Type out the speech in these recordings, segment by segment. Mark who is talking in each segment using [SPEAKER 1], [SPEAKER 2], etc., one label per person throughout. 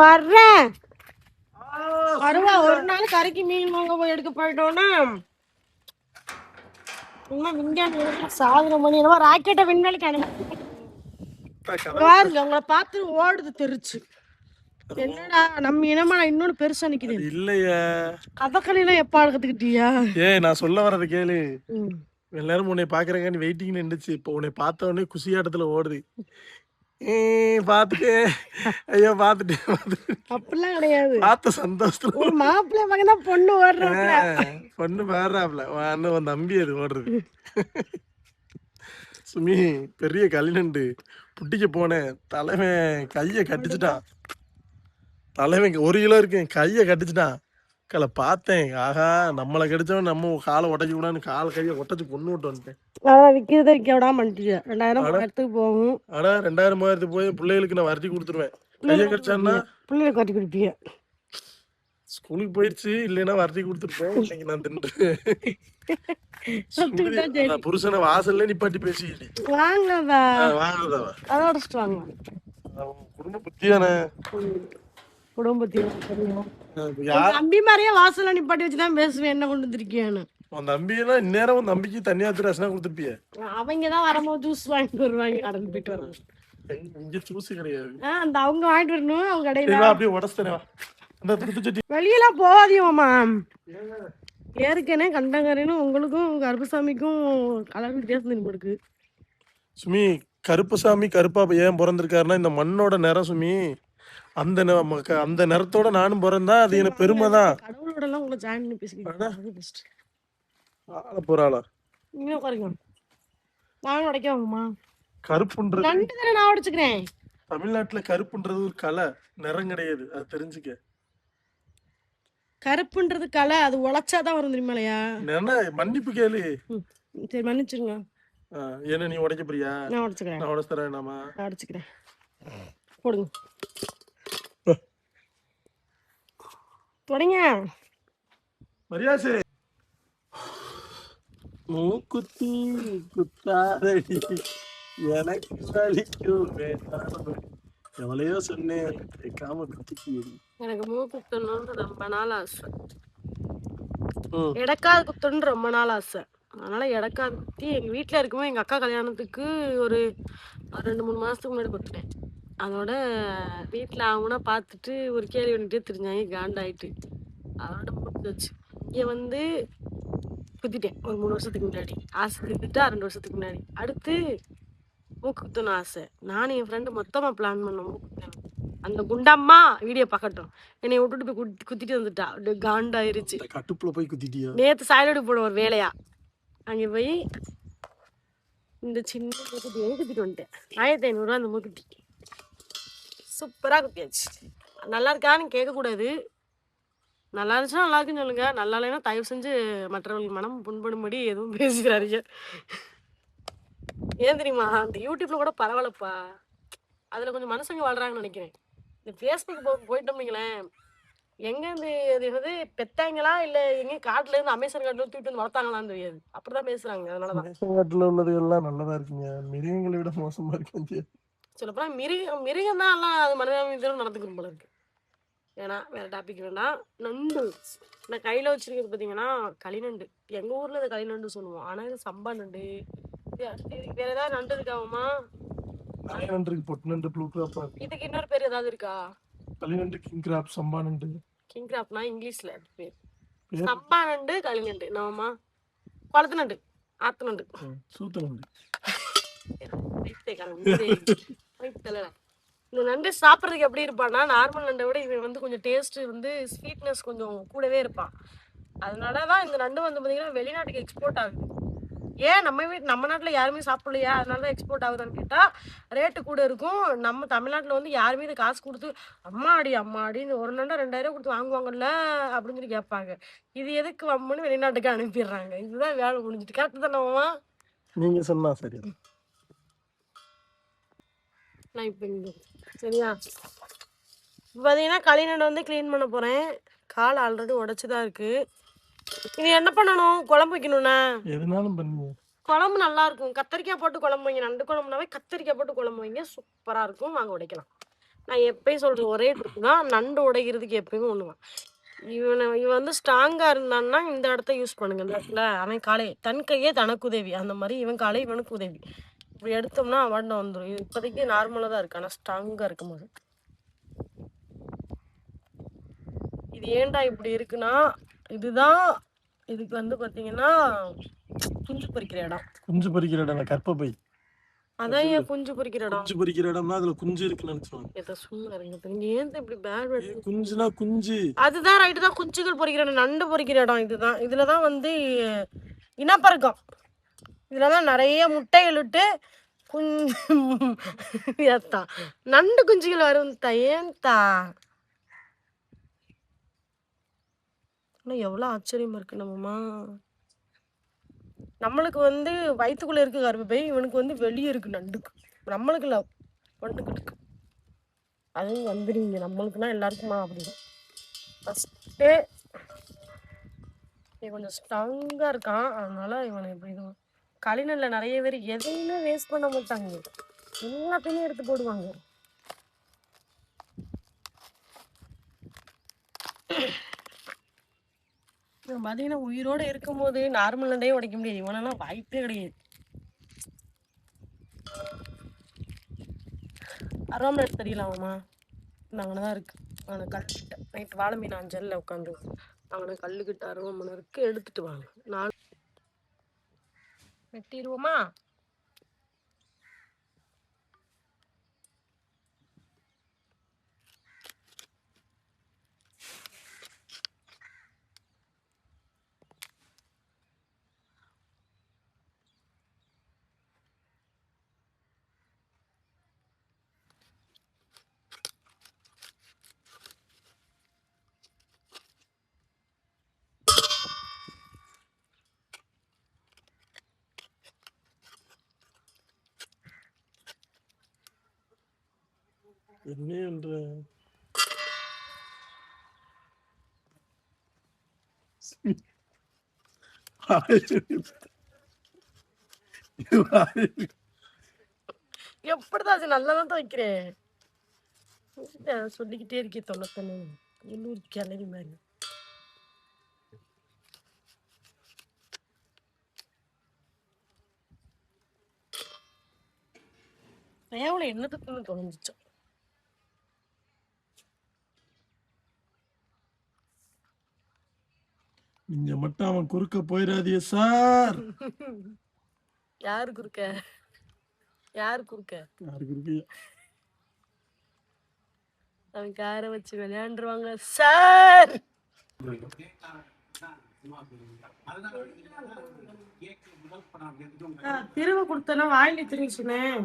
[SPEAKER 1] வர்றேன். வருவா ஒரு நாள் கரைக்கு மீன் வாங்க போய் எடுக்க போயிட்டோம்னா இன்னும் விஞ்ஞானி சாதனை பண்ணி என்னவோ ராக்கெட்டை விண்வெளிக்கு அனுப்பி உங்களை பார்த்து ஓடுது தெரிச்சு. என்னடா நம்ம இனமா இன்னொன்னு பெருசா நிக்குது
[SPEAKER 2] இல்லையா?
[SPEAKER 1] கதக்களிலாம் எப்ப கத்துக்கிட்டியா?
[SPEAKER 2] நான் சொல்ல வர்றது கேளு. எல்லாரும் உன்னை பாக்குறேங்க வெயிட்டிங் நின்றுச்சு. இப்போ உன்னை பார்த்த உடனே குசியாட்டத்துல ஓடுது. பாத்துட்டு ஐயோ பாத்துட்டேன்.
[SPEAKER 1] அப்படிலாம் கிடையாது.
[SPEAKER 2] பார்த்த சந்தோஷத்துல
[SPEAKER 1] ஒரு மாப்பிள்ளை மகன் தான் பொண்ணு ஓடுறாப்ல.
[SPEAKER 2] பொண்ணு பாடுறாப்ல. உன் தம்பி அது ஓடுறது. சுமி பெரிய கலினண்டு புட்டிக்க போனேன். தலைவன் கைய கட்டிச்சுட்டான். தலைவன் 1 கிலோ இருக்கு. கைய கட்டிச்சுட்டான். பார்த்தேன். ஆஹா நம்மளை கடிச்சவன் நம்ம காலை உடைச்சு விடான்னு கால் கையை ஒட்டச்சு பொண்ணு விட்டு வந்துட்டேன்.
[SPEAKER 1] விற்கிறத விற்க விடாம பண்ணிட்டீங்க. 2000 போகும்.
[SPEAKER 2] ஆனா 2000 போய் பிள்ளைகளுக்கு நான் வரட்டி கொடுத்துருவேன். கையை கடிச்சான்னா
[SPEAKER 1] பிள்ளைகளுக்கு வரட்டி கொடுப்பீங்க.
[SPEAKER 2] ஸ்கூலுக்கு போயிடுச்சு. இல்லைன்னா வரட்டி கொடுத்துருப்பேன். இன்னைக்கு நான் தின்னுட்டேன். புருஷனை வாசல்ல நிப்பாட்டி பேசிக்கிட்டு
[SPEAKER 1] வாங்கலதா
[SPEAKER 2] வாங்கலதாவா
[SPEAKER 1] அதோட வாங்க.
[SPEAKER 2] குடும்ப புத்தியானே
[SPEAKER 1] தம்பி மாதிரியே வாசல்ல நிப்பாட்டி வச்சுதான் பேசுவேன். என்ன கொண்டு வந்திருக்கியான்னு.
[SPEAKER 2] உன் தம்பியெல்லாம் இந்நேரம் உன் தம்பிக்கு தனியா ரசனா கொடுத்துருப்பிய.
[SPEAKER 1] அவங்கதான் வரும்போது ஜூஸ் வாங்கிட்டு வருவாங்க. கடந்து போயிட்டு வருவாங்க.
[SPEAKER 2] இங்க ஜூஸ் கிடையாது.
[SPEAKER 1] அந்த அவங்க வாங்கிட்டு வரணும். அவங்க கடையில
[SPEAKER 2] அப்படியே உடச்சுறேன்.
[SPEAKER 1] வெளியெல்லாம் போகாதீங்கம்மா. ஏற்கனவே கண்டங்கரைன்னு உங்களுக்கும் கருப்பசாமிக்கும் கலர் வித்தியாசம் இருக்கு.
[SPEAKER 2] சுமி கருப்பசாமி கருப்பா ஏன் பிறந்திருக்காருன்னா இந்த மண்ணோட நிறம் சுமி. அந்த நிறத்தோட நானும் பிறந்தா அது எனக்கு பெருமை தான்.
[SPEAKER 1] கடவுளோட எல்லாம் உங்களை ஜாயின் பண்ணி பேசிக்கிட்டு
[SPEAKER 2] போறாளா
[SPEAKER 1] நீங்க உட்காருங்க. நானும் உடைக்கவாங்கம்மா.
[SPEAKER 2] கருப்புன்றது
[SPEAKER 1] நான் உடைச்சுக்கிறேன்.
[SPEAKER 2] தமிழ்நாட்டுல கருப்புன்றது ஒரு கலை, நிறம் கிடையாது. அது தெரிஞ்சுக்க.
[SPEAKER 1] கருப்புன்றது கலை. அது உழைச்சாதான் வரும் தெரியுமாலையா?
[SPEAKER 2] மன்னிப்பு கேளு.
[SPEAKER 1] சரி மன்னிச்சிருங்க.
[SPEAKER 2] என்ன நீ உடைக்க போறியா?
[SPEAKER 1] நான் உடைச்சுக்கிறேன்.
[SPEAKER 2] நான் உடைச்சு தரேன். நாம
[SPEAKER 1] நான் உடைச்சுக்கிறேன். போடுங்க தொடங்க.
[SPEAKER 2] மரியாசே மூக்குத்தி குத்தாதடி எனக்கு வலிக்கும் எவ்வளையோ சொன்னேன் கேட்காம குத்திக்கு.
[SPEAKER 1] எனக்கு மூக்கு குத்தணும்னு ரொம்ப நாள் ஆசை. எடக்காது குத்தணும்னு ரொம்ப நாள் ஆசை. அதனால எடக்காது குத்தி எங்க வீட்டுல இருக்கும்போது எங்க அக்கா கல்யாணத்துக்கு ஒரு 2-3 மாசத்துக்கு முன்னாடி குத்துட்டேன். அதோட வீட்டுல அவங்கன்னா பார்த்துட்டு ஒரு கேள்வி பண்ணிட்டே தெரிஞ்சாங்க. காண்டாயிட்டு அதோட முடிச்சு இங்க வந்து குத்திட்டேன். ஒரு 3 வருஷத்துக்கு முன்னாடி ஆசை குத்திட்டா. 2 வருஷத்துக்கு முன்னாடி அடுத்து மூக்கு குத்தணும் ஆசை. நானும் என் ஃப்ரெண்டு மொத்தமா பிளான் பண்ணோம் மூக்கு குத்தணும். அந்த குண்டம்மா வீடியோ பார்க்கட்டும். என்னை விட்டுட்டு போய் குத்திட்டு வந்துட்டா. காண்டாயிருச்சு.
[SPEAKER 2] கட்டுப்புல போய் குத்திட்டியா?
[SPEAKER 1] நேத்து சாயலோடு போன ஒரு வேலையா அங்கே போய் இந்த சின்ன மூக்குட்டி குத்திட்டு வந்துட்டேன். 1500 அந்த மூக்குட்டி. சூப்பரா குத்தியாச்சு. நல்லா இருக்கான்னு கேட்கக்கூடாது. நல்லா இருந்துச்சுன்னா நல்லா இருக்குன்னு சொல்லுங்க. நல்லா இல்லைன்னா தயவு செஞ்சு மற்றவர்கள் மனம் புண்படும்படி எதுவும் பேசுகிறாருங்க. ஏன் தெரியுமா? அந்த யூடியூப்ல கூட பரவாயில்லப்பா. அதுல கொஞ்சம் மனுஷங்க வாழ்றாங்கன்னு நினைக்கிறேன். இந்த ஃபேஸ்புக் போயிட்டோம்னீங்களேன். எங்க இருந்து இது வந்து பெத்தாங்களா இல்ல எங்க காட்டுல இருந்து அமேசான் காட்டுல தூக்கிட்டு வந்து வளர்த்தாங்களான்னு தெரியாது. அப்படிதான் பேசுறாங்க. அதனாலதான்
[SPEAKER 2] அமேசான் காட்டுல உள்ளது எல்லாம் நல்லதா இருக்குங்க. மிருகங்களை விட மோசமா இருக்கு.
[SPEAKER 1] சொல்லப்போனா மிருகம் தான் எல்லாம் அது மனித நடந்துக்கணும் போல இருக்கு. ஏன்னா வேற டாபிக் வேணாம். நண்டு நான் கையில வச்சிருக்கிறது பாத்தீங்கன்னா களிநண்டு. எங்க ஊர்ல இது களிநண்டு சொல்லுவோம். ஆனா இது சம்பா நண்டு. வேற ஏதாவது நண்டு இருக்காமா? இதுக்கு இன்னொரு பேர் ஏதாவது இருக்கா?
[SPEAKER 2] களிநண்டு, கிங் கிராப், சம்பா நண்டு.
[SPEAKER 1] கிங் கிராப்னா இங்கிலீஷ்ல பேர். சம்பா நண்டு, களிநண்டு. நாமமா குளத்து நண்டு, ஆத்து நண்டு,
[SPEAKER 2] சூத்த நண்டு.
[SPEAKER 1] இந்த நண்டு சாப்பிட்றதுக்கு எப்படி இருப்பான்னா நார்மல் நண்டை விட இவன் வந்து கொஞ்சம் டேஸ்ட் வந்து ஸ்வீட்னஸ் கொஞ்சம் கூடவே இருப்பான். அதனாலதான் இந்த நண்டு வந்து பார்த்தீங்கன்னா வெளிநாட்டுக்கு எக்ஸ்போர்ட் ஆகுது. ஏன் நம்ம நாட்டில் யாருமே சாப்பிடலையா அதனால தான் எக்ஸ்போர்ட் ஆகுதான்னு கேட்டால் ரேட்டு கூட இருக்கும். நம்ம தமிழ்நாட்டில் வந்து யாருமே இதை காசு கொடுத்து அம்மாடி இந்த ஒரு நண்டை 2000 கொடுத்து வாங்குவாங்கல்ல அப்படின்னு சொல்லி கேட்பாங்க. இது எதுக்கு வம்புன்னு வெளிநாட்டுக்கு அனுப்பிடுறாங்க. இதுதான் வேலை முடிஞ்சிட்டு. கரெக்டு தானேம்மா?
[SPEAKER 2] நீங்க சொன்னா சரி.
[SPEAKER 1] நான் இப்போ சரியா பார்த்தீங்கன்னா களிநண்டை வந்து க்ளீன் பண்ண போகிறேன். கால் ஆல்ரெடி உடச்சிதான் இருக்கு. இது என்ன பண்ணணும்? குழம்பு வைக்கணும்னா
[SPEAKER 2] எதுனாலும் பண்ணுங்க.
[SPEAKER 1] குழம்பு நல்லா இருக்கும். கத்திரிக்காய் போட்டு குழம்பு வைங்க. நண்டு குழம்புனாவே கத்திரிக்காய் போட்டு குழம்பு வைங்க. சூப்பராக இருக்கும். வாங்க உடைக்கலாம். நான் எப்பயும் சொல்றேன் ஒரே ட்ரிப் தான். நண்டு உடைக்கிறதுக்கு எப்பயுமே ஒண்ணுதான். இவன் வந்து ஸ்ட்ராங்கா இருந்தான்னா இந்த இடத்த யூஸ் பண்ணுங்க. இந்த இடத்துல அவன் காலை தன் கையே தனக்கு உதவி. அந்த மாதிரி இவன் காலை இவனுக்கு உதவி. இப்படி எடுத்தோம்னா அவன் வந்துடும். இது இப்போதைக்கு நார்மலாக தான் இருக்கு. ஆனால் ஸ்ட்ராங்கா இருக்கும்போது இது ஏன்டா இப்படி இருக்குன்னா, இதுதான் இதுக்கு வந்து பாத்தீங்கன்னா குஞ்சு பொரிக்கிற இடம்.
[SPEAKER 2] குஞ்சு பொரிக்கிற இடம் கற்பப்பை.
[SPEAKER 1] அதான் ஏன் குஞ்சு பொரிக்கிற இடம்.
[SPEAKER 2] குஞ்சு பொரிக்கிற இடம்னா அதுல குஞ்சு இருக்குன்னு நினைச்சுவாங்க.
[SPEAKER 1] எதை சும்மா இருங்க. நீங்க ஏன் இப்படி பேட் வேர்ட்?
[SPEAKER 2] குஞ்சுனா குஞ்சு.
[SPEAKER 1] அதுதான் ரைட்டு தான். குஞ்சுகள் பொரிக்கிற இடம், நண்டு பொரிக்கிற இடம் இதுதான். இதுலதான் வந்து இனப்பெருக்கம். இதுலதான் நிறைய முட்டைகள் விட்டு ஏத்தா நண்டு குஞ்சுகள் வரும். ஏன்தா எவ்வளவு ஆச்சரியமா இருக்கு. நம்மளுக்கு வந்து வயிற்றுக்குள்ள இருக்கு கர்ப்பப்பை, இவனுக்கு வந்து வெளியே இருக்கு நண்டுக்கு. நம்மளுக்கு இல்லை, நண்டுக்கு இருக்கு. அதுவும் வந்துடுவீங்க. நம்மளுக்குன்னா எல்லாருக்குமா அப்படிதான். ஃபஸ்ட்டு இவன் கொஞ்சம் ஸ்ட்ராங்கா இருக்கான். அதனால இவனை இப்படி இது களிநல்ல நிறைய பேர் எதையுமே வேஸ்ட் பண்ண மாட்டாங்க. எல்லாத்தையுமே எடுத்து போடுவாங்க. பார்த்தீங்கன்னா உயிரோட இருக்கும்போது நார்மல் நண்டையே உடைக்க முடியாது. இவனெல்லாம் வாய்ப்பே கிடையாது. அரோமேட் தெரியலாமா? அங்கே தான் இருக்கு. அவனை கல்லுக்கிட்ட நைட்டு வாழை மீன் அஞ்சல்ல உட்காந்து அவனை கல்லுக்கிட்ட அருவமனை இருக்கு. எடுத்துட்டு வாங்க. நாலு வெட்டிடுவோமா?
[SPEAKER 2] என்ன
[SPEAKER 1] எப்படிதான் அது நல்லாதான் வைக்கிறேன். சொல்லிக்கிட்டே இருக்கே தொலைத்தனே. உள்ளூர் கிளறி மாதிரி. தேவலை என்னத்துக்குன்னு தொலைஞ்சிச்சோம்.
[SPEAKER 2] நீங்க மட்டும் அவன் குறுக்க போயிடாதீங்க சார்.
[SPEAKER 1] யாரு குறுக்க? யாரு குறுக்க?
[SPEAKER 2] யாரு குறுக்க?
[SPEAKER 1] அவன் காரை வச்சு விளையாண்டுருவாங்க சார். திரும்ப கொடுத்தனா வாயில திரும்பி சொன்னேன்.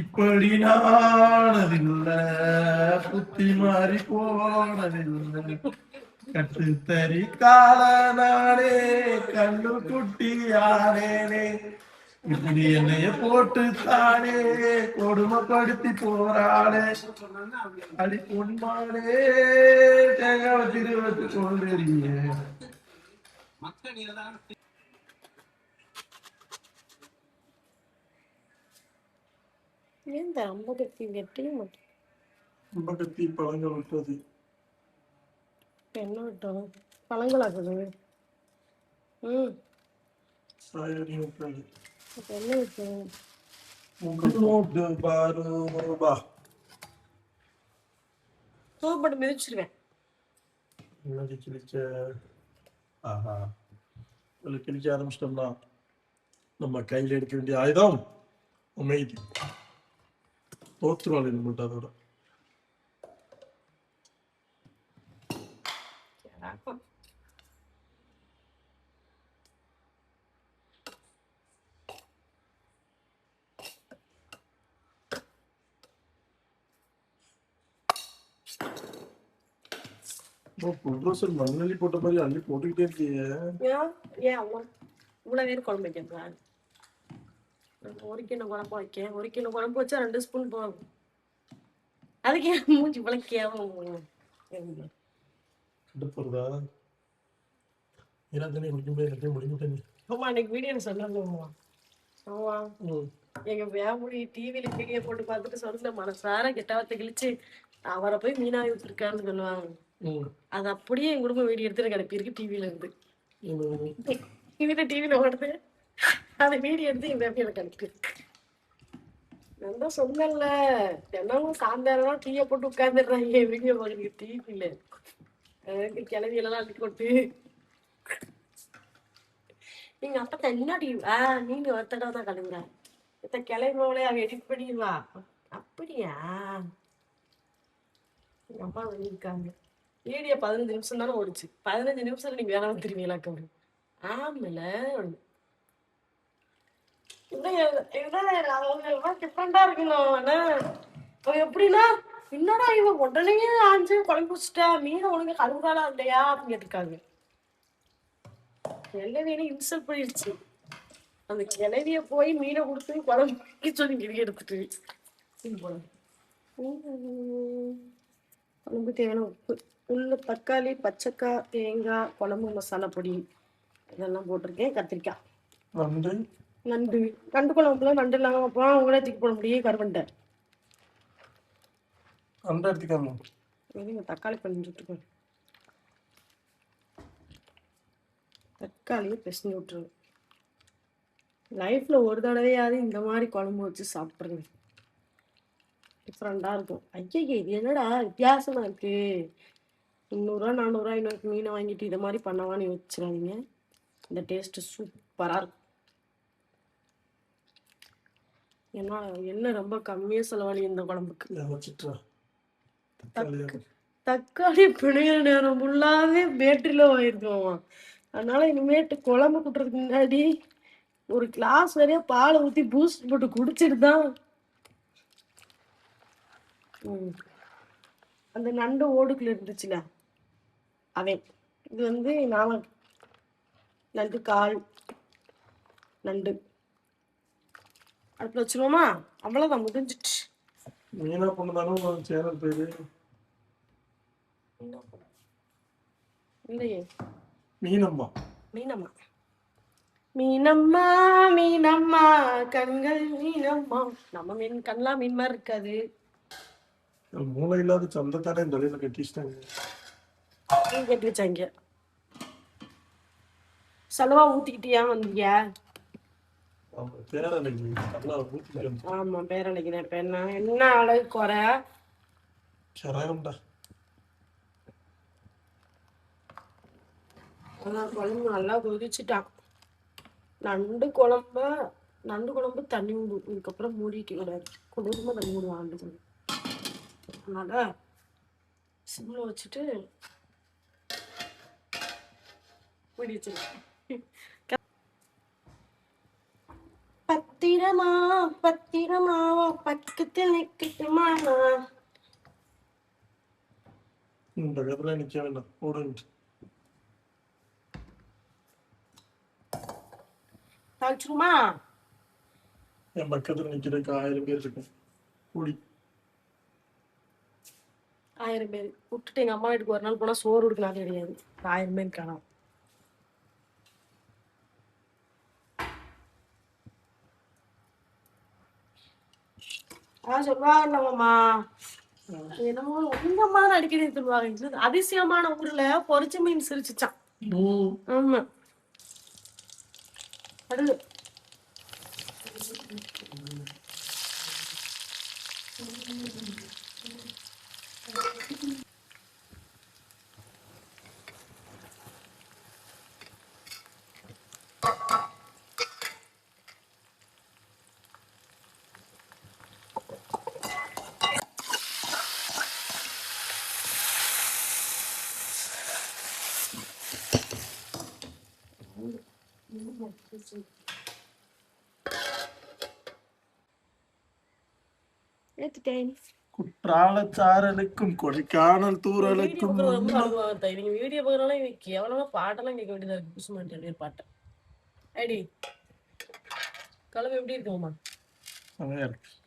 [SPEAKER 2] இப்படி நானதில்லை, புத்தி மாறி போனதில்லை, கட்டுத்தறி கால நானே கண்ணு குட்டி யானேனே, இப்படி என்னைய போட்டு தானே கொடுமைப்படுத்தி போறாளே, அடி பொன்மானே தேங்காவ திருவத்து கொண்டறிய.
[SPEAKER 1] ஏன் இந்த அம்பகத்தி வெட்டியும் மாட்டேன்.
[SPEAKER 2] அம்பகத்தி பழங்கள் விட்டது.
[SPEAKER 1] என்ன விட்டோம்? பழங்களாக்குது.
[SPEAKER 2] சாயரி விட்டது.
[SPEAKER 1] என்ன விட்டோம்? சோப்பட்டு மிதிச்சிருவேன்.
[SPEAKER 2] கிழிச்ச ஆஹா கிழிக்க ஆரம்பிச்சிட்டோம்னா நம்ம கையில் எடுக்க வேண்டிய ஆயுதம் அமைதி. தோற்றுவாள் நம்மள்ட்ட அதோட. மண்ணள்ளி போட்ட மாதிரி அள்ளி போட்டுக்கிட்டே இருக்கீங்க.
[SPEAKER 1] ஏன் இவ்வளவு பேர் குழம்பு வைக்கிறேன். ஒரு கிலோ குழம்பு வைக்கேன். ஒரு கிலோ குழம்பு வச்சா 2 ஸ்பூன் போகும். அதுக்கு மூஞ்சி இவ்வளவு கேவலம்.
[SPEAKER 2] போறதா தண்ணி குடிக்கும்போது எல்லாத்தையும் முடிஞ்சுட்டேன்.
[SPEAKER 1] ஆமா, அன்னைக்கு வீடியோ சொன்னாங்க. எங்க ஃபேமிலி டிவில வீடியோ போட்டு பார்த்துட்டு சொன்ன மனசார கெட்டவத்தை கிழிச்சு அவரை போய் மீனாவி விட்டுருக்கான்னு சொல்லுவாங்க. அது அப்படியே என் குடும்பம் வீடியோ எடுத்து எனக்கு அனுப்பியிருக்கு டிவில இருந்து. டிவில ஓடுது, அதை வீடியோ எடுத்து என் ஃபேமிலி எனக்கு அனுப்பியிருக்கு. நான் தான் சொன்னேன்ல, தினமும் சாயந்தரம் டீயை போட்டு உட்காந்துடுறாங்க வீடியோ பார்க்குறதுக்கு டிவில. கிளவியெல்லாம் அள்ளி கொட்டு நீங்க அப்ப என்ன டிவி நீங்க ஒரு தடவை தான் கழுவுற இத்த கிளம்பி அவ எடிட் பண்ணிடுவா. அப்படியா? எங்க அம்மா இருக்காங்க. வீடியோ 15 நிமிஷம் தானே ஓடிச்சு. 15 நிமிஷத்துல நீங்க வேணாம் திரும்பிங்களா கவரு? ஆமல டிஃப்ரெண்டா இருக்கணும். அவன் எப்படின்னா, என்னடா இவன் உடனே ஆஞ்சு குழம்பு வச்சுட்டா, மீனை ஒழுங்கா கழுவுறாளா இல்லையா அப்படின்னு கேட்டிருக்காங்க. கிளவியை இன்சல்ட் பண்ணிடுச்சு. அந்த கிளவிய போய் மீனை கொடுத்து குழம்பு சொல்லி கிரி எடுத்துட்டு குழம்பு தேவையான உப்பு, உள்ள தக்காளி, பச்சைக்காய், தேங்காய், குழம்பு மசாலா பொடி இதெல்லாம் போட்டிருக்கேன். கத்திரிக்காய்,
[SPEAKER 2] நண்டு
[SPEAKER 1] நண்டு நண்டு குழம்புல நண்டு இல்லாம வைப்போம். அவங்களே தூக்கி போட முடியும். கருவண்டை
[SPEAKER 2] நண்டு எடுத்துக்காம
[SPEAKER 1] தக்காளி பண்ணிட்டு தக்காளியை பிசைஞ்சு விட்டுருவேன். லைஃப்ல ஒரு தடவையாவது இந்த மாதிரி குழம்பு வச்சு சாப்பிட்ருங்க. டிஃப்ரெண்டா இருக்கும். ஐயா இது என்னடா வித்தியாசமா இருக்கு, 300 400 இன்னொரு மீனை வாங்கிட்டு இதை மாதிரி பண்ணவான்னு யோசிச்சிடாதீங்க. இந்த டேஸ்ட் சூப்பரா இருக்கும். ஏன்னா எண்ணெய் ரொம்ப கம்மியா செலவழி இந்த குழம்புக்கு. தக்காளி பிணைய நேரம் ஃபுல்லாவே பேட்டரியில ஆயிருக்கோம். அதனால இனிமேட்டு குழம்பு குட்டுறதுக்கு முன்னாடி ஒரு கிளாஸ் வரைய பாலை ஊற்றி பூஸ்ட் போட்டு குடிச்சிட்டு தான். அந்த நண்டு ஓடுக்குள்ள இருந்துச்சுல அவன் இது வந்து நாம நண்டு கால் நண்டு அடுப்புல வச்சிருவோமா? அவ்வளவுதான், முடிஞ்சிட்டு.
[SPEAKER 2] மீனா பொண்ணுதானே சேனல் பேரு?
[SPEAKER 1] இல்லையே,
[SPEAKER 2] மீனம்மா.
[SPEAKER 1] மீனம்மா மீனம்மா மீனம்மா கண்கள் மீனம்மா. நம்ம மீன் கண்ணெல்லாம் மீன் மாதிரி இருக்காது.
[SPEAKER 2] மூளை இல்லாத சந்தத்தானே இந்த வழியில கட்டிச்சிட்டாங்க.
[SPEAKER 1] கட்டி வச்சாங்க. செலவா ஊத்திக்கிட்டியா வந்தீங்க? ஆமா பேரலைக்கு. இப்ப என்ன அழகு குறை குழம்பு நல்லா கொதிச்சுட்டான். நண்டு குழம்பு தண்ணி விடும். இதுக்கப்புறம் மூடிக்க கூடாது. குளிர்மா தண்ணி விடுவான் நண்டு குழம்பு. அதனால சிம்ல வச்சுட்டு மூடி வச்சிருக்கேன். பத்திரமா பத்திரமா பக்கத்தில் நிக்கட்டுமா?
[SPEAKER 2] இந்த கதில நிக்க வேண்டாம், ஓடுங்க.
[SPEAKER 1] தாழ்ச்சிருமா?
[SPEAKER 2] என் பக்கத்துல நிக்கிறதுக்கு 1000 பேர் இருக்கும். கூடி
[SPEAKER 1] 1000 பேர் விட்டுட்டு எங்க அம்மா வீட்டுக்கு ஒரு நாள் போனா சோறு கொடுக்கலாம் கிடையாது. 1000 பேர் காணும். சொல்லுவாங்கம்மா, என்னமோ உங்க அம்மா அடிக்கடி சொல்லுவாங்க. அதிசயமான ஊர்ல பொரிச்ச மீன் சிரிச்சுச்சான். ஆமா அடுது
[SPEAKER 2] குற்றாலச்சாரலுக்கும் கொடைக்கானல் தூரலுக்கும்
[SPEAKER 1] நீங்க வீடியோ பார்க்கறனால கேவலமா பாட்டெல்லாம் கேட்க வேண்டியதா இருக்கு. புசுமாட்டி பாட்டை ஐடி கலவை எப்படி இருக்குமா?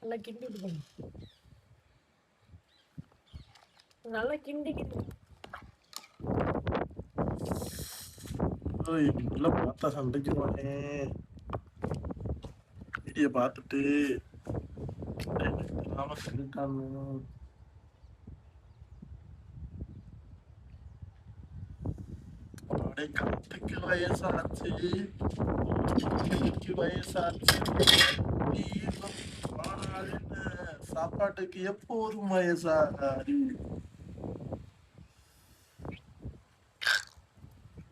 [SPEAKER 1] நல்லா கிண்டி விட்டு நல்லா கிண்டி
[SPEAKER 2] பார்த்தா சண்டைக்கு வீடியோ பார்த்துட்டு நாம சொல்லிட்டானு. அப்படியே காத்துக்கு வயசாச்சு, காத்துக்கு வயசாச்சு, தீபம் வாழாதுன்னு சாப்பாட்டுக்கு எப்போதும் வயசாகாது.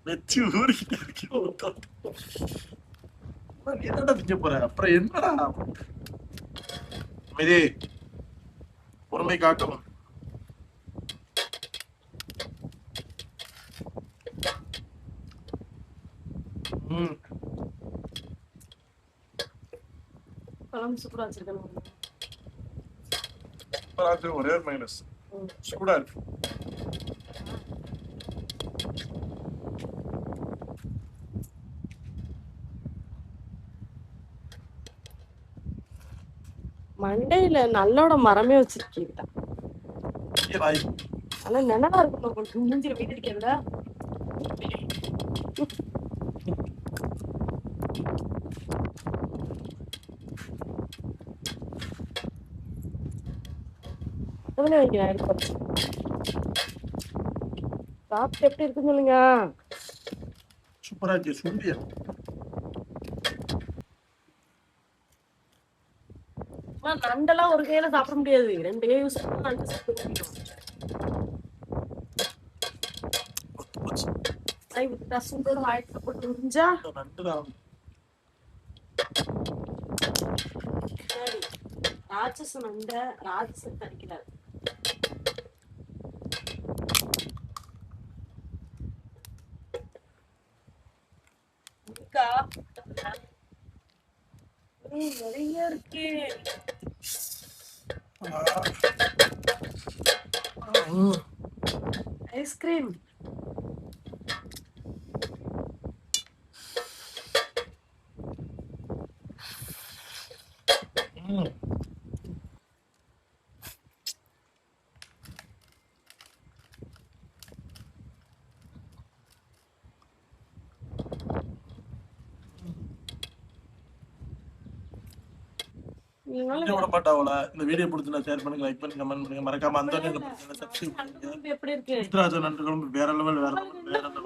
[SPEAKER 2] வெச்சு ஊறிக்கிட்டு இருக்கோம். என்னடா திங்க போற? அப்புறம் என்னடா அமைதி, பொறுமை காக்கவும்.
[SPEAKER 1] குழம்பு சூப்பரா வச்சிருக்கேன்.
[SPEAKER 2] ஒரே ஒரு மைனஸ், சூடா இருக்கு.
[SPEAKER 1] மண்டையில நல்லோட மரமே வச்சிருக்கீங்களா?
[SPEAKER 2] வாய்
[SPEAKER 1] ஆனா நினைவா இருக்கும் உங்களுக்கு மூஞ்சில வீட்டிருக்கேன்ல. சாப்பிட்டு எப்படி இருக்குன்னு சொல்லுங்க.
[SPEAKER 2] சூப்பரா இருக்கு, சுண்டியா.
[SPEAKER 1] நண்டெல்லாம் ஒரு கையில சாப்பிட முடியாது, 2 கை யூஸ் பண்ணா நண்டு சாப்பிட முடியும். ரசத்தோட வாய்க்கு போட்டு முடிஞ்சா
[SPEAKER 2] நண்டுதான்.
[SPEAKER 1] சரி, ராட்சச நண்டை ராட்சசன் தரிக்கிறார். நிறைய இருக்கு. ஐஸ்கிரீம்
[SPEAKER 2] விட மாட்டாவல. இந்த வீடியோ பிடிச்சிருந்தா ஷேர் பண்ணுங்க, லைக் பண்ணுங்க, கமெண்ட் பண்ணுங்க, மறக்காம அந்த சப்ஸ்கிரைப் பண்ணுங்க.
[SPEAKER 1] எப்படி இருக்கு?
[SPEAKER 2] நண்டு குழம்பு வேற லெவல், வேற லெவல், வேற லெவல்.